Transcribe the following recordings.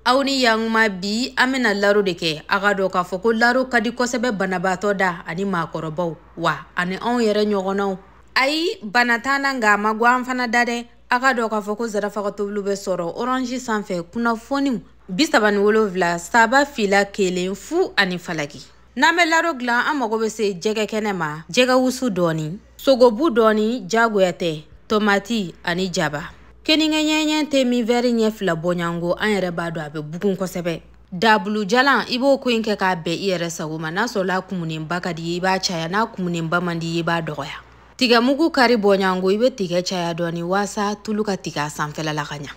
Awni yang ma bi amena laro deke aga do ka foko laro kadi kosebe banabato da ani makorobaw wa ani on yere nyogonaw ai banatana nga magwan fana dade aga do ka foko zara fakatoblu be soro orange sanfɛ kuna foni bisabani wolovla saba fila kelen fu ani falaki name laro glan amago be se jɛgɛ kɛnɛ ma jɛgɛ wusu dɔɔni sogobu dɔɔni jagoyate tomati ani jaba keninge nyenyen te mi veri nye fila bonyango an yɛrɛ b'a dɔn a bɛ bugun kosɛbɛ dabulu jalan i b'o ko in kɛ k'a bɛn i yɛrɛ sago ma n'a sɔrɔla kumuninba ka di ye i b'a caya n'a kumuninba man di ye i b'a dɔgɔya tigɛmugu kari bonyango i bɛ tigɛ caya dɔɔni waasa tulu ka tigɛ a sanfɛla la ka ɲa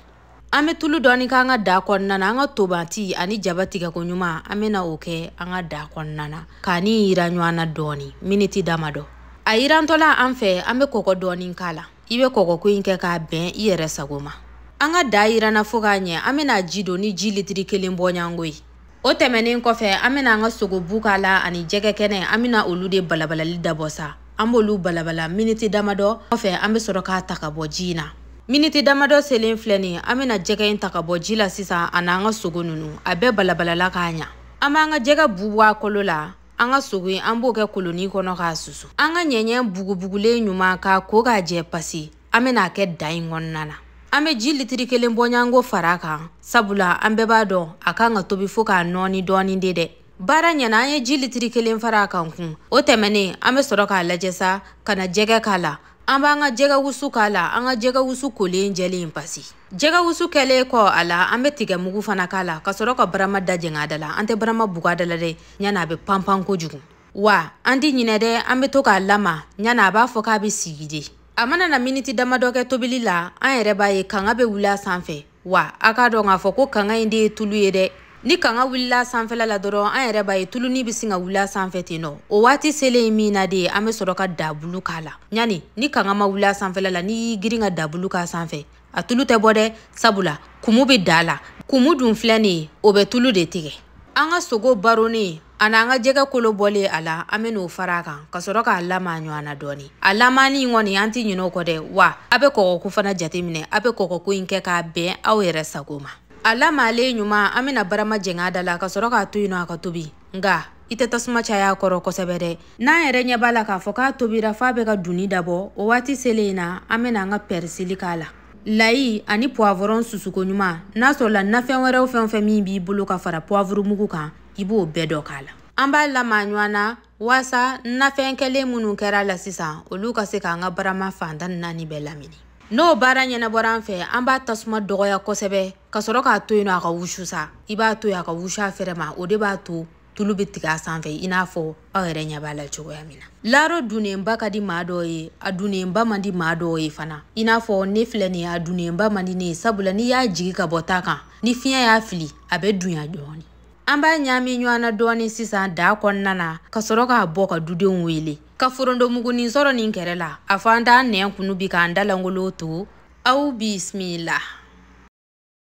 an bɛ tulu dɔɔni k'an ka da kɔnɔna na an ka tomati ani jaba tigɛko ɲuman an bɛna o kɛ an ka da kɔnɔna na k'ani yira ɲɔgɔn na dɔɔni miniti damadɔ a yirantɔla an fɛ an bɛ kɔgɔ dɔɔni k'a la i bɛ kɔgɔ ko in kɛ k'a bɛn i yɛrɛ sago ma an ka da yirana fo k'a ɲɛ an bɛna ji don ni ji litiri 1 bɔɲango ye o tɛmɛnen kɔfɛ an bɛna an ka sogobu k'a la ani jɛgɛ kɛnɛ an bɛna olu de balabalali dabɔ sa an b'olu balabala miniti damadɔ kɔfɛ an bɛ sɔrɔ k'a ta ka bɔ ji in na miniti damadɔ selen filɛ nin an bɛna jɛgɛ in ta ka bɔ ji la sisan ani an ka sogo ninnu a bɛɛ balabalala k'a ɲa an b'an ka jɛgɛ bu bɔ a kolo la an ka sogo in an b'o kɛ koloni kɔnɔ k'a susu an ka ɲɛɲɛ bugubugulen ɲuman k'a ko k'a jɛ pasi an bɛna kɛ da in kɔnɔna na an bɛ ji litiri 1 bɔɲango fara kan sabula an bɛɛ b'a dɔn a kan ka tobi fo k'a nɔɔni dɔɔni de dɛ baara ɲɛna an ye ji litiri 1 fara kan kun o tɛmɛnen an bɛ sɔrɔ k'a lajɛ sa ka na jɛgɛ k'a la an b'an ka jɛgɛ wusu k'a la an ka jɛgɛ wusu kolen jɛlen pasi jɛgɛ wusu kɛlen kɔ a la an bɛ tigɛ mugu fana k'a la ka sɔrɔ ka barama da jɛngɛ da la an tɛ barama bugu a da la dɛ ɲana a bɛ panpan kojugu wa an ti ɲinɛ dɛ an bɛ to k'a lama ɲana a b'a fɔ k'a bɛ sigi de a mana na miniti damadɔ kɛ tobili la an yɛrɛ b'a ye kanga bɛ wuli a sanfɛ wa a k'a dɔn k'a fɔ ko kanga in de ye tulu ye dɛ ni kanga wulila sanfɛla la dɔrɔn an yɛrɛ b'a ye tuluni bɛ sin ka wuli a sanfɛ ten nɔ o waati selen min na de an bɛ sɔrɔ ka dabulu k'a la ɲani ni kanga ma wuli a sanfɛla la n'i y'i girin ka dabulu k'a sanfɛ a tulu tɛ bɔ dɛ sabula kumu bɛ da la kumu dun filɛ nin ye o bɛ tulu de tigɛ an ka sogo baronen ani an ka jɛgɛ kolo bɔlen a la an bɛ n'o fara a kan ka sɔrɔ k'a lama ɲɔgɔn na dɔɔni a lamani kɔni an tɛ ɲinɛ o kɔ dɛ wa a bɛ kɔgɔko fana jateminɛ a bɛ kɔgɔko in kɛ k'a bɛn aw yɛrɛ sago ma a lamalen ɲuman an bɛna barama jɛngɛ a da la ka sɔrɔ k'a to yen nɔ a ka tobi nka i tɛ tasuma caya a kɔrɔ kosɛbɛ dɛ n'an yɛrɛ ɲɛ b'a la k'a fɔ k'a tobira f'a bɛ ka dunni dabɔ o waati selen na an bɛna an ka pɛrisili k'a la layi ani poivron susuko ɲuman n'a sɔrɔla nafɛn wɛrɛw fɛn o fɛn min b'i bolo ka fara poivre mugu kan i b'o bɛɛ dɔ k'a la an b'a lama ɲɔgɔn na waasa nafɛn kɛlen minnu kɛra la sisan olu ka se k'an ka barama fan 14 bɛɛ lamini n'o baara ɲɛnabɔra an fɛ an b'a tasuma dɔgɔya kosɛbɛ ka sɔrɔ k'a to yen nɔ a ka wusu sa i b'a to yen a ka wusu a fɛrɛ ma o de b'a to tulu bɛ tigɛ a sanfɛ i n'a fɔ aw yɛrɛ ɲɛ b'a la cogoya min na laro dunnenba ka di maa dɔw ye a dunnenba man di maa dɔw ye fana i n'a fɔ ne filɛ nin ye a dunnenba man di ne ye sabula n'i y'a jigi ka bɔ ta kan ni fiɲɛ y'a fili a bɛ dunya dɔɔni an b'a ɲaami ɲɔgɔn na dɔɔni sisan da kɔnɔna na ka sɔrɔ k'a bɔ ka dudenw wele ka forontomugunin sɔrɔ nin kɛrɛ la a fɔ an t'an nɛn kunu bi k'an dalangolo to aw bisimila